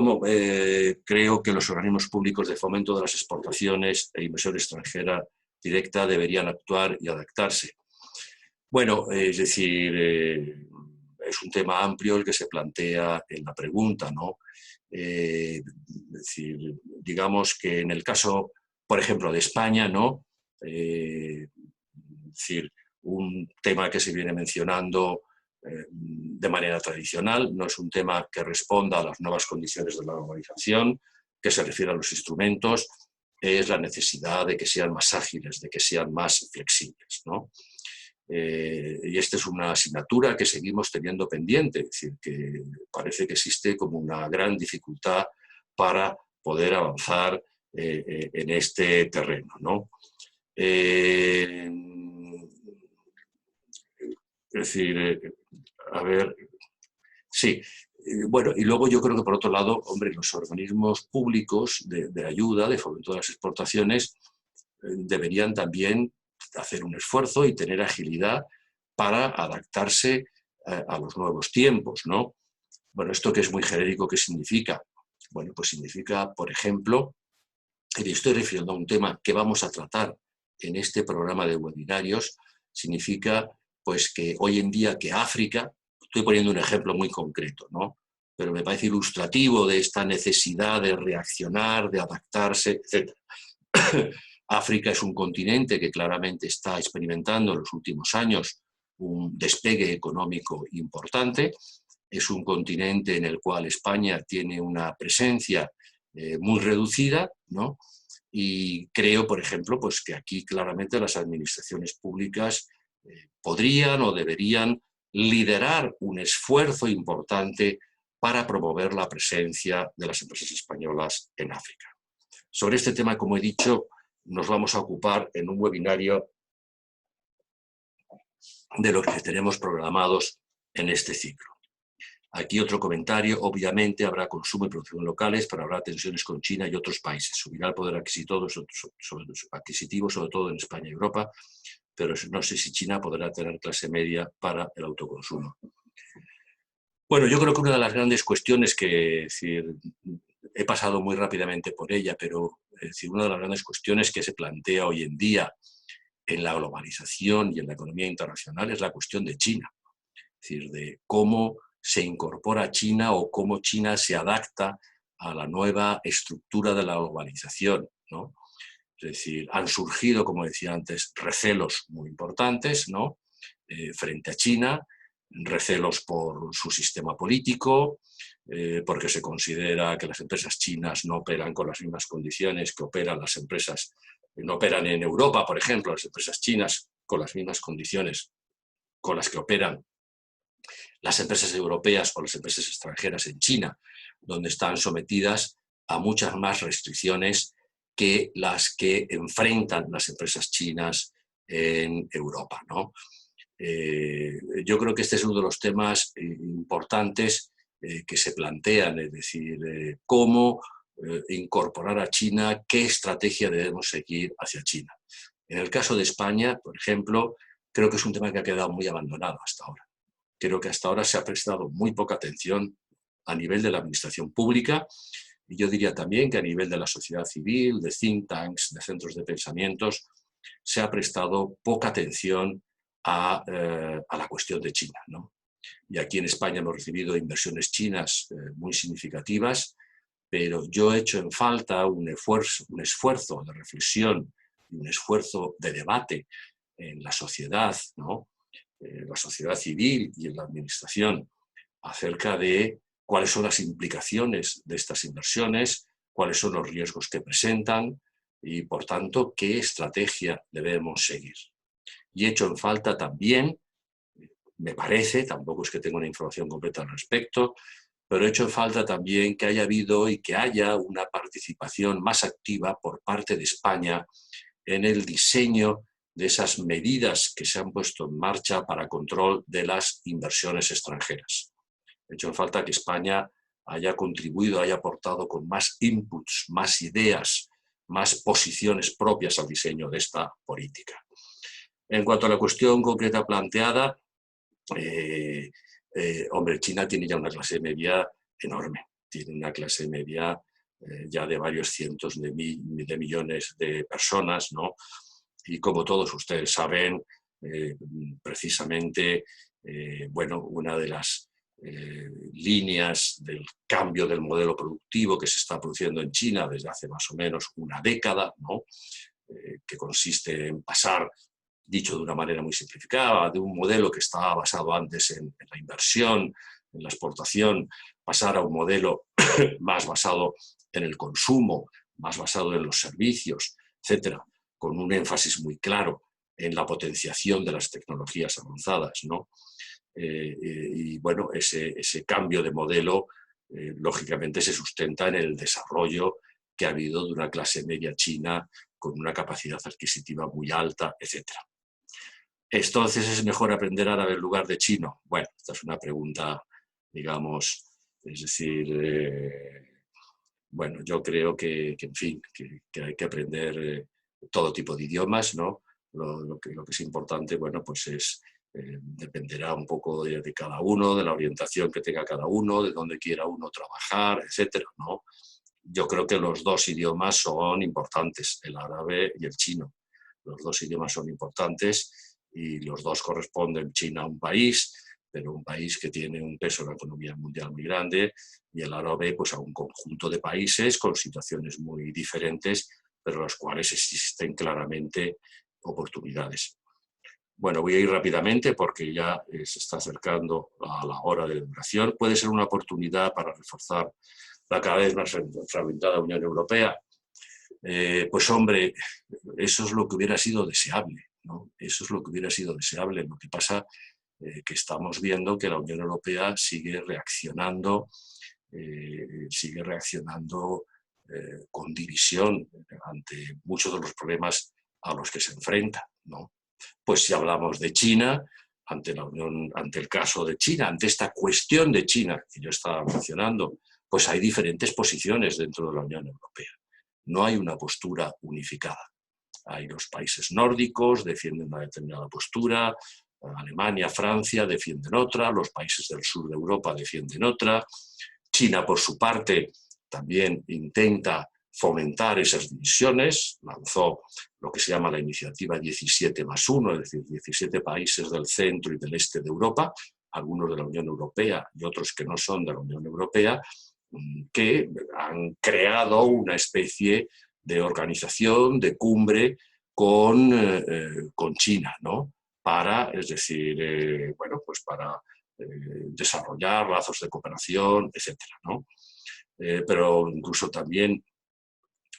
creo que los organismos públicos de fomento de las exportaciones e inversión extranjera directa deberían actuar y adaptarse. Bueno, es decir, es un tema amplio el que se plantea en la pregunta, ¿no? Es decir, digamos que en el caso, por ejemplo, de España, ¿no? Es decir, un tema que se viene mencionando de manera tradicional, no es un tema que responda a las nuevas condiciones de la globalización, que se refiere a los instrumentos, es la necesidad de que sean más ágiles, de que sean más flexibles, ¿no? Y esta es una asignatura que seguimos teniendo pendiente, es decir, que parece que existe como una gran dificultad para poder avanzar en este terreno, ¿no? Es decir, a ver, sí. Bueno, y luego yo creo que por otro lado, hombre, los organismos públicos de ayuda, de fomento de las exportaciones, deberían también hacer un esfuerzo y tener agilidad para adaptarse a los nuevos tiempos, ¿no? Bueno, esto que es muy genérico, ¿qué significa? Bueno, pues significa, por ejemplo, que estoy refiriendo a un tema que vamos a tratar en este programa de webinarios, significa pues que hoy en día que África, estoy poniendo un ejemplo muy concreto, ¿no? pero me parece ilustrativo de esta necesidad de reaccionar, de adaptarse, etc. África es un continente que claramente está experimentando en los últimos años un despegue económico importante. Es un continente en el cual España tiene una presencia muy reducida, ¿no? Y creo, por ejemplo, pues que aquí claramente las administraciones públicas podrían o deberían liderar un esfuerzo importante para promover la presencia de las empresas españolas en África. Sobre este tema, como he dicho, nos vamos a ocupar en un webinario de los que tenemos programados en este ciclo. Aquí otro comentario: obviamente habrá consumo y producción locales, pero habrá tensiones con China y otros países. Subirá el poder adquisitivo, sobre todo en España y Europa, pero no sé si China podrá tener clase media para el autoconsumo. Bueno, yo creo que una de las grandes cuestiones que, es decir, he pasado muy rápidamente por ella, pero es decir, una de las grandes cuestiones que se plantea hoy en día en la globalización y en la economía internacional es la cuestión de China. Es decir, de cómo se incorpora China o cómo China se adapta a la nueva estructura de la globalización, ¿no? Es decir, han surgido, como decía antes, recelos muy importantes, ¿no? Frente a China, recelos por su sistema político, porque se considera que las empresas chinas no operan con las mismas condiciones que operan las empresas, no operan en Europa, por ejemplo, las empresas chinas con las mismas condiciones con las que operan las empresas europeas o las empresas extranjeras en China, donde están sometidas a muchas más restricciones que las que enfrentan las empresas chinas en Europa, ¿no? Yo creo que este es uno de los temas importantes que se plantean, es decir, cómo incorporar a China, qué estrategia debemos seguir hacia China. En el caso de España, por ejemplo, creo que es un tema que ha quedado muy abandonado hasta ahora. Creo que hasta ahora se ha prestado muy poca atención a nivel de la administración pública, y yo diría también que a nivel de la sociedad civil, de think tanks, de centros de pensamientos, se ha prestado poca atención a la cuestión de China, ¿no? Y aquí en España hemos recibido inversiones chinas muy significativas, pero yo he hecho en falta un esfuerzo de reflexión y un esfuerzo de debate en la sociedad, ¿no? La sociedad civil y en la administración, acerca de cuáles son las implicaciones de estas inversiones, cuáles son los riesgos que presentan y, por tanto, qué estrategia debemos seguir. Y he hecho en falta también, me parece, tampoco es que tenga una información completa al respecto, pero he hecho en falta también que haya habido y que haya una participación más activa por parte de España en el diseño de esas medidas que se han puesto en marcha para control de las inversiones extranjeras. He hecho en falta que España haya contribuido, haya aportado con más inputs, más ideas, más posiciones propias al diseño de esta política. En cuanto a la cuestión concreta planteada, hombre, China tiene ya una clase media enorme, tiene una clase media ya de varios cientos de millones de personas, ¿no? Y como todos ustedes saben, precisamente, bueno, una de las líneas del cambio del modelo productivo que se está produciendo en China desde hace más o menos una década, ¿no? Que consiste en pasar, dicho de una manera muy simplificada, de un modelo que estaba basado antes en la inversión, en la exportación, pasar a un modelo más basado en el consumo, más basado en los servicios, etcétera, con un énfasis muy claro en la potenciación de las tecnologías avanzadas, ¿no? Y bueno, ese cambio de modelo, lógicamente, se sustenta en el desarrollo que ha habido de una clase media china con una capacidad adquisitiva muy alta, etc. Entonces, ¿es mejor aprender árabe en lugar de chino? Bueno, esta es una pregunta, digamos, es decir, bueno, yo creo que en fin, que hay que aprender todo tipo de idiomas, ¿no? Lo que es importante, bueno, pues es, dependerá un poco de cada uno, de la orientación que tenga cada uno, de dónde quiera uno trabajar, etcétera, ¿no? Yo creo que los dos idiomas son importantes, el árabe y el chino. Los dos idiomas son importantes y los dos corresponden. China a un país, pero un país que tiene un peso en la economía mundial muy grande, y el aro ve pues, a un conjunto de países con situaciones muy diferentes, pero en los cuales existen claramente oportunidades. Bueno, voy a ir rápidamente porque ya se está acercando a la hora de duración. Puede ser una oportunidad para reforzar la cada vez más fragmentada Unión Europea. Pues hombre, eso es lo que hubiera sido deseable, ¿no? Eso es lo que hubiera sido deseable. Lo que pasa que estamos viendo que la Unión Europea sigue reaccionando con división ante muchos de los problemas a los que se enfrenta, ¿no? Pues si hablamos de China, ante el caso de China, ante esta cuestión de China que yo estaba mencionando, pues hay diferentes posiciones dentro de la Unión Europea. No hay una postura unificada. Hay los países nórdicos, defienden una determinada postura, Alemania, Francia defienden otra, los países del sur de Europa defienden otra. China, por su parte, también intenta fomentar esas divisiones, lanzó lo que se llama la iniciativa 17+1, es decir, 17 países del centro y del este de Europa, algunos de la Unión Europea y otros que no son de la Unión Europea, que han creado una especie de organización, de cumbre con China, ¿no? Para, es decir, bueno, pues para desarrollar lazos de cooperación, etcétera, ¿no? Pero incluso también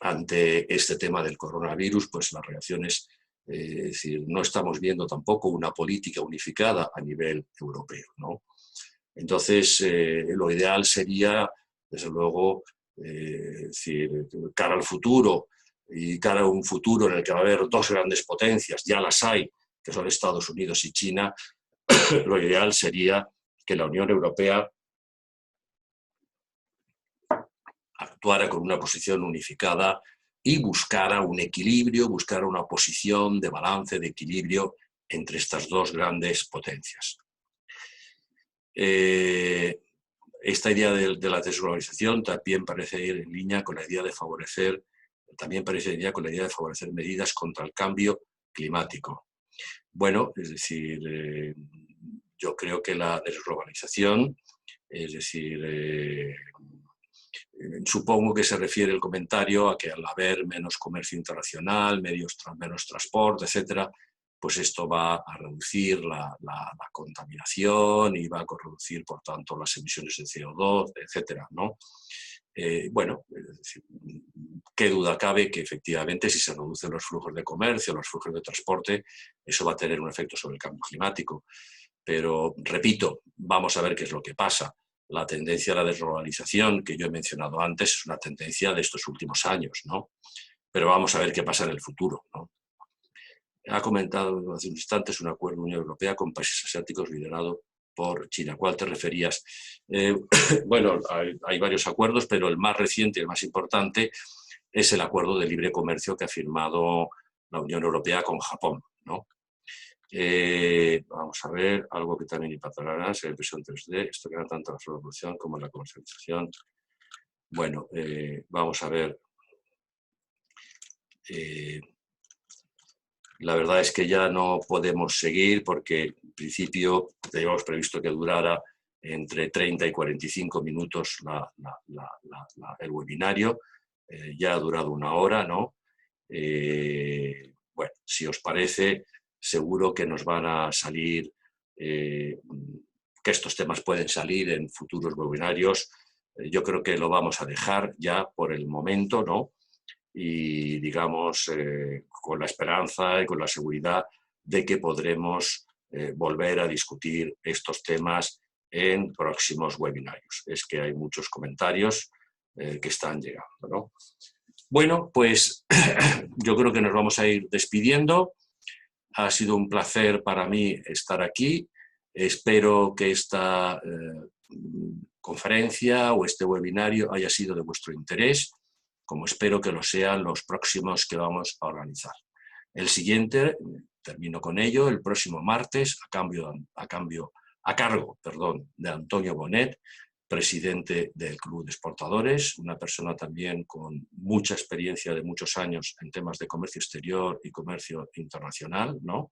ante este tema del coronavirus, pues las reacciones, es decir, no estamos viendo tampoco una política unificada a nivel europeo, ¿no? Entonces, lo ideal sería, desde luego, decir, cara al futuro y cara a un futuro en el que va a haber dos grandes potencias, ya las hay, que son Estados Unidos y China, lo ideal sería que la Unión Europea actuara con una posición unificada y buscara un equilibrio, buscara una posición de balance, de equilibrio entre estas dos grandes potencias. Esta idea de la desglobalización también parece ir en línea con la idea de favorecer, medidas contra el cambio climático. Bueno, es decir, yo creo que la desglobalización, es decir, supongo que se refiere el comentario a que al haber menos comercio internacional, menos transporte, etcétera, pues esto va a reducir la contaminación y va a reducir, por tanto, las emisiones de CO2, etcétera, ¿no? Bueno, es decir, qué duda cabe que efectivamente si se reducen los flujos de comercio, los flujos de transporte, eso va a tener un efecto sobre el cambio climático. Pero, repito, vamos a ver qué es lo que pasa. La tendencia a la desglobalización que yo he mencionado antes es una tendencia de estos últimos años, ¿no? Pero vamos a ver qué pasa en el futuro, ¿no? Ha comentado hace un instante, es un acuerdo de la Unión Europea con países asiáticos liderado por China. ¿A cuál te referías? Bueno, hay varios acuerdos, pero el más reciente y el más importante es el acuerdo de libre comercio que ha firmado la Unión Europea con Japón, ¿no? Vamos a ver, algo que también impactará, se impresión 3D, esto que era tanto la producción como la comercialización. Bueno, vamos a ver. La verdad es que ya no podemos seguir porque en principio teníamos previsto que durara entre 30 y 45 minutos el webinario. Ya ha durado una hora, ¿no? Bueno, si os parece, seguro que nos van a salir, que estos temas pueden salir en futuros webinarios. Yo creo que lo vamos a dejar ya por el momento, ¿no? Y digamos, con la esperanza y con la seguridad de que podremos volver a discutir estos temas en próximos webinarios. Es que hay muchos comentarios que están llegando, ¿no? Bueno, pues yo creo que nos vamos a ir despidiendo. Ha sido un placer para mí estar aquí. Espero que esta conferencia o este webinario haya sido de vuestro interés, como espero que lo sean los próximos que vamos a organizar. El siguiente, termino con ello, el próximo martes, a cargo de Antonio Bonet, presidente del Club de Exportadores, una persona también con mucha experiencia de muchos años en temas de comercio exterior y comercio internacional, ¿no?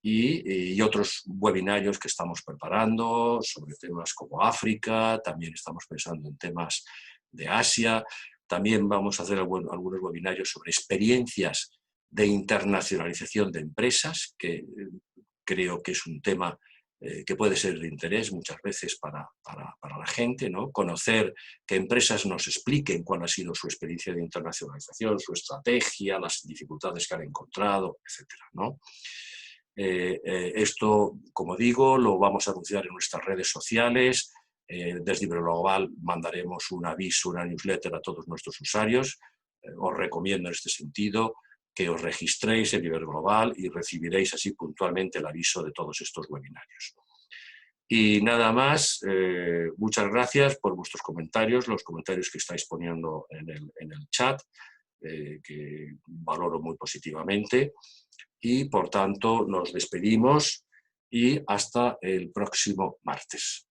Y otros webinarios que estamos preparando sobre temas como África, también estamos pensando en temas de Asia, también vamos a hacer algunos webinarios sobre experiencias de internacionalización de empresas, que creo que es un tema que puede ser de interés muchas veces para la gente, ¿no? Conocer que empresas nos expliquen cuál ha sido su experiencia de internacionalización, su estrategia, las dificultades que han encontrado, etcétera, ¿no? Esto, como digo, lo vamos a anunciar en nuestras redes sociales. Desde Iberglobal mandaremos un aviso, una newsletter a todos nuestros usuarios. Os recomiendo en este sentido que os registréis en Iberglobal y recibiréis así puntualmente el aviso de todos estos webinarios. Y nada más, muchas gracias por vuestros comentarios, los comentarios que estáis poniendo en el chat, que valoro muy positivamente. Y por tanto nos despedimos y hasta el próximo martes.